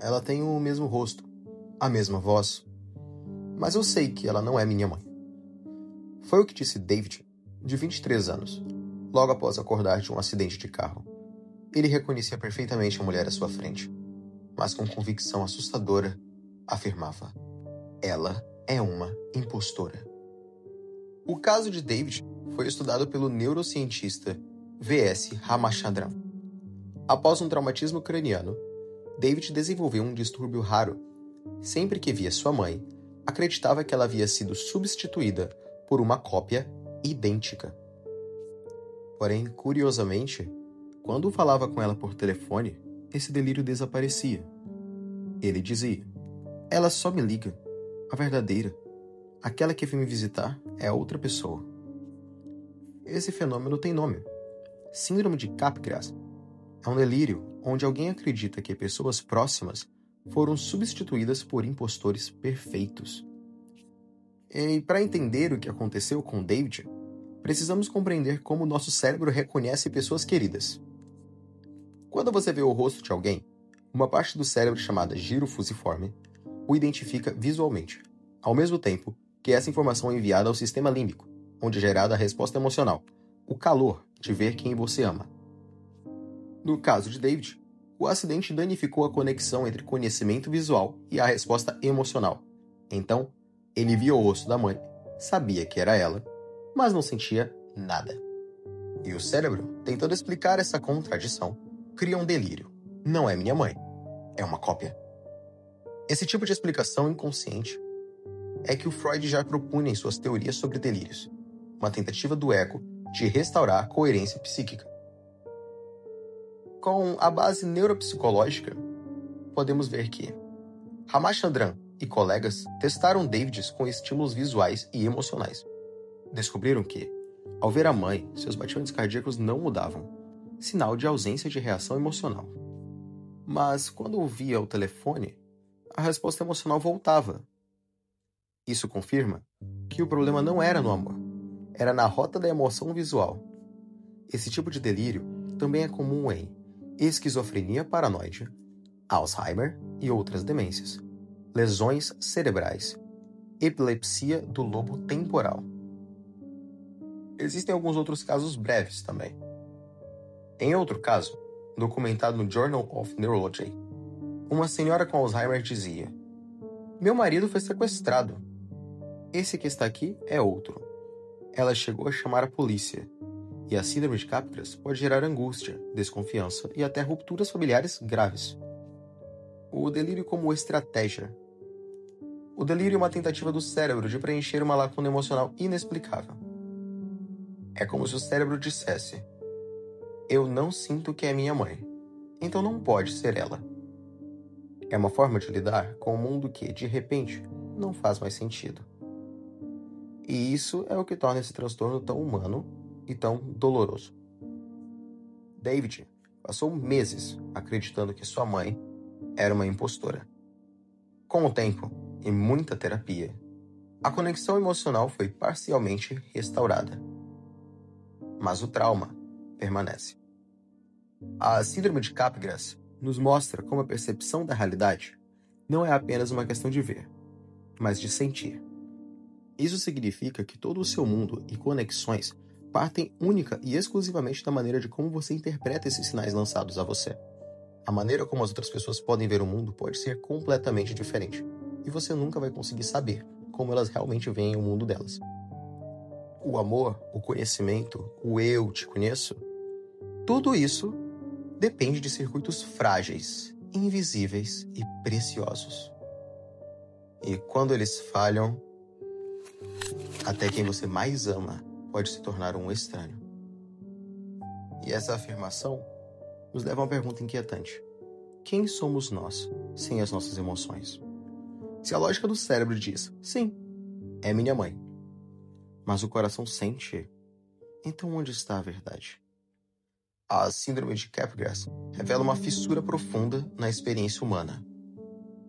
ela tem o mesmo rosto, a mesma voz, mas eu sei que ela não é minha mãe. Foi o que disse David, de 23 anos, logo após acordar de um acidente de carro. Ele reconhecia perfeitamente a mulher à sua frente, mas com convicção assustadora, afirmava: ela é uma impostora. O caso de David foi estudado pelo neurocientista V.S. Ramachandran. Após um traumatismo craniano, David desenvolveu um distúrbio raro. Sempre que via sua mãe, acreditava que ela havia sido substituída por uma cópia idêntica. Porém, curiosamente, quando falava com ela por telefone, esse delírio desaparecia. Ele dizia: ela só me liga. A verdadeira, aquela que veio me visitar, é outra pessoa. Esse fenômeno tem nome: Síndrome de Capgras. É um delírio onde alguém acredita que pessoas próximas foram substituídas por impostores perfeitos. E para entender o que aconteceu com David, precisamos compreender como nosso cérebro reconhece pessoas queridas. Quando você vê o rosto de alguém, uma parte do cérebro chamada giro fusiforme o identifica visualmente, ao mesmo tempo que essa informação é enviada ao sistema límbico, onde é gerada a resposta emocional, o calor de ver quem você ama. No caso de David, o acidente danificou a conexão entre conhecimento visual e a resposta emocional. Então, ele via o rosto da mãe, sabia que era ela, mas não sentia nada. E o cérebro, tentando explicar essa contradição, cria um delírio. Não é minha mãe, é uma cópia. Esse tipo de explicação inconsciente é que o Freud já propunha em suas teorias sobre delírios, uma tentativa do ego de restaurar a coerência psíquica. Com a base neuropsicológica, podemos ver que Ramachandran e colegas testaram David com estímulos visuais e emocionais. Descobriram que, ao ver a mãe, seus batimentos cardíacos não mudavam, sinal de ausência de reação emocional. Mas quando ouvia o telefone, a resposta emocional voltava. Isso confirma que o problema não era no amor, era na rota da emoção visual. Esse tipo de delírio também é comum em esquizofrenia paranoide, Alzheimer e outras demências, lesões cerebrais, epilepsia do lobo temporal. Existem alguns outros casos breves também. Em outro caso, documentado no Journal of Neurology, uma senhora com Alzheimer dizia: meu marido foi sequestrado. Esse que está aqui é outro. Ela chegou a chamar a polícia. E a síndrome de Capgras pode gerar angústia, desconfiança e até rupturas familiares graves. O delírio como estratégia. O delírio é uma tentativa do cérebro de preencher uma lacuna emocional inexplicável. É como se o cérebro dissesse: eu não sinto que é minha mãe, então não pode ser ela. É uma forma de lidar com um mundo que, de repente, não faz mais sentido. E isso é o que torna esse transtorno tão humano e tão doloroso. David passou meses acreditando que sua mãe era uma impostora. Com o tempo e muita terapia, a conexão emocional foi parcialmente restaurada. Mas o trauma permanece. A síndrome de Capgras nos mostra como a percepção da realidade não é apenas uma questão de ver, mas de sentir. Isso significa que todo o seu mundo e conexões partem única e exclusivamente da maneira de como você interpreta esses sinais lançados a você. A maneira como as outras pessoas podem ver o mundo pode ser completamente diferente, e você nunca vai conseguir saber como elas realmente veem o mundo delas. O amor, o conhecimento, o eu te conheço, tudo isso depende de circuitos frágeis, invisíveis e preciosos. E quando eles falham, até quem você mais ama pode se tornar um estranho. E essa afirmação nos leva a uma pergunta inquietante. Quem somos nós sem as nossas emoções? Se a lógica do cérebro diz, sim, é minha mãe, mas o coração sente, então onde está a verdade? A síndrome de Capgras revela uma fissura profunda na experiência humana.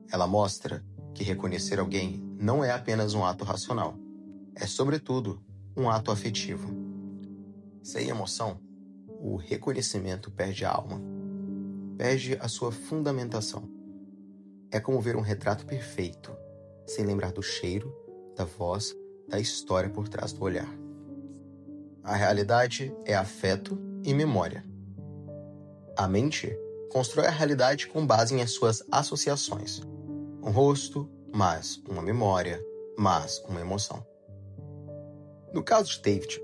Ela mostra que reconhecer alguém não é apenas um ato racional, é, sobretudo, um ato afetivo. Sem emoção, o reconhecimento perde a alma, perde a sua fundamentação. É como ver um retrato perfeito, sem lembrar do cheiro, da voz, da história por trás do olhar. A realidade é afeto e memória. A mente constrói a realidade com base em suas associações. Um rosto, mais uma memória, mais uma emoção. No caso de David,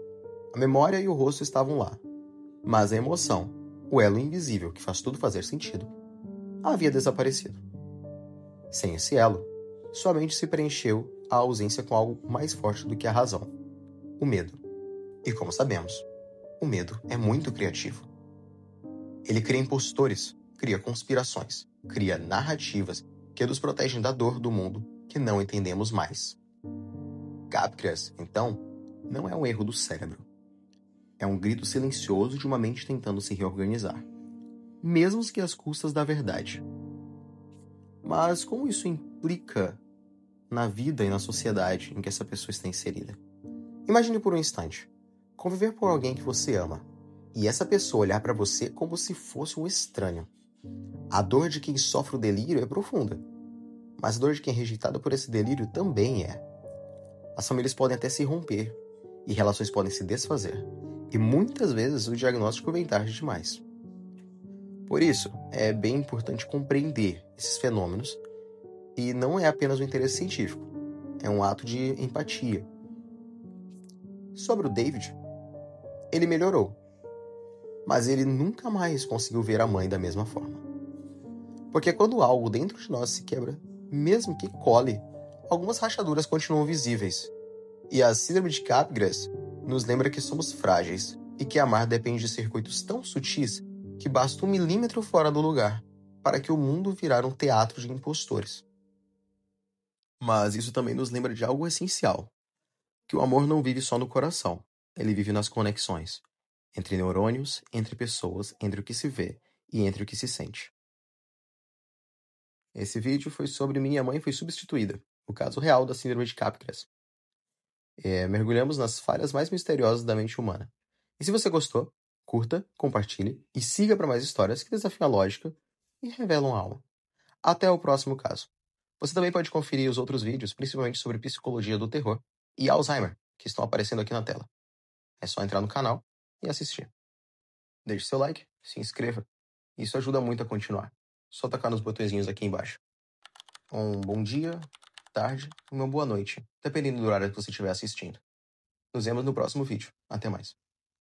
a memória e o rosto estavam lá, mas a emoção, o elo invisível que faz tudo fazer sentido, havia desaparecido. Sem esse elo, sua mente se preencheu a ausência com algo mais forte do que a razão, o medo. E como sabemos, o medo é muito criativo. Ele cria impostores, cria conspirações, cria narrativas que nos protegem da dor do mundo que não entendemos mais. Capgras, então, não é um erro do cérebro. É um grito silencioso de uma mente tentando se reorganizar, mesmo que às custas da verdade. Mas como isso implica na vida e na sociedade em que essa pessoa está inserida? Imagine por um instante, conviver com alguém que você ama, e essa pessoa olhar para você como se fosse um estranho. A dor de quem sofre o delírio é profunda, mas a dor de quem é rejeitado por esse delírio também é. As famílias podem até se romper, e relações podem se desfazer, e muitas vezes o diagnóstico vem tarde demais. Por isso, é bem importante compreender esses fenômenos, e não é apenas um interesse científico, é um ato de empatia. Sobre o David, ele melhorou, mas ele nunca mais conseguiu ver a mãe da mesma forma. Porque quando algo dentro de nós se quebra, mesmo que cole, algumas rachaduras continuam visíveis. E a síndrome de Capgras nos lembra que somos frágeis e que amar depende de circuitos tão sutis que basta 1 milímetro fora do lugar para que o mundo virar um teatro de impostores. Mas isso também nos lembra de algo essencial, que o amor não vive só no coração, ele vive nas conexões, entre neurônios, entre pessoas, entre o que se vê e entre o que se sente. Esse vídeo foi sobre Minha Mãe Foi Substituída, o caso real da síndrome de Capgras. Mergulhamos nas falhas mais misteriosas da mente humana. E se você gostou, curta, compartilhe e siga para mais histórias que desafiam a lógica e revelam a alma. Até o próximo caso. Você também pode conferir os outros vídeos, principalmente sobre psicologia do terror e Alzheimer, que estão aparecendo aqui na tela. É só entrar no canal e assistir. Deixe seu like, se inscreva. Isso ajuda muito a continuar. Só tocar nos botõezinhos aqui embaixo. Um bom dia, tarde e uma boa noite, dependendo do horário que você estiver assistindo. Nos vemos no próximo vídeo. Até mais.